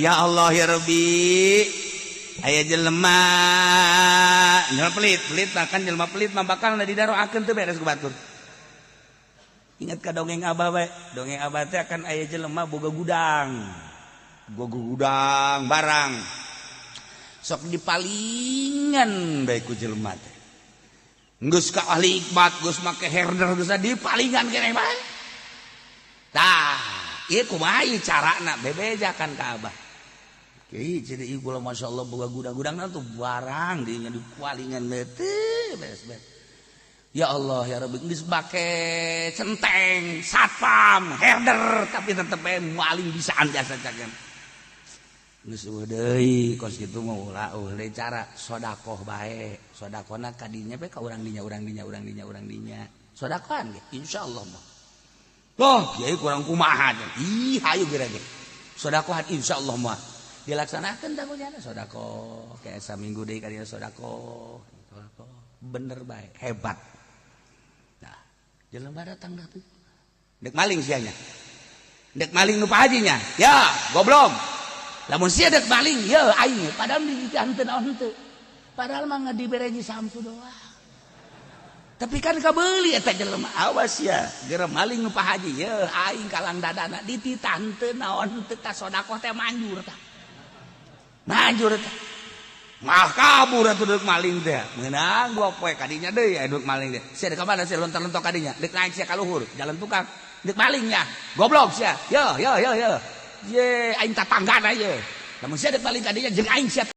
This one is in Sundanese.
Ya Allah ya Rabbi, aya jelema pelit makan jelema pelit mah bakal didaroakeun teu beres ku batur. Ingat ka dongeng Abah we, dongeng Abah teh akan aya jelema boga gudang barang. Sok dipalingan bae ku jelema teh. Geus ka ahli hikmat, geus make herder geus dipalingan keneh bae. Tah, ieu kumaha ieu carana bebejakan ka Abah. Kieu jadi ieu masyaallah boga gudang-gudangna tuh barang dinya dipalingan teh beres-beres. Ya Allah ya Rabbi geus bake centeng, satpam, herder tapi tetep bae maling bisaan jasa cakeun. Geus deui kos kitu mah ulah cara sedekah bae. Sedekahna ka dinya bae ka urang dinya. Sedekahan ge insyaallah mah. Loh, kieu kurang kumaha nya. Ih, hayu geura ge. Sedekahan insyaallah mah. Dilaksanakan dagunya sedekah kayak saminggu deui kadieu sedekah bener bae hebat. Nah jelema datang dah tuh dek maling sianya dek maling nu pahajinya ya goblok lamun sia dek maling ya aing padahal dijanten naon teu padahal mah ngadibereji samsu doang tapi kan kabeuli eta jelema awas ya geura maling nu pahaji ya aing kalang dadana dititan teu naon teu ka sedekah teh manjur tah manjur teh mah kabur atuh deuk maling teh meunang gua poe kadinya deui aya deuk maling teh sia ka mana sia lontar-lontor kadinya deuk naik sia ka luhur jalan tukang deuk malingnya goblok sia ye aing tatanggana ye lamun sia deuk maling kadinya jeung aing sia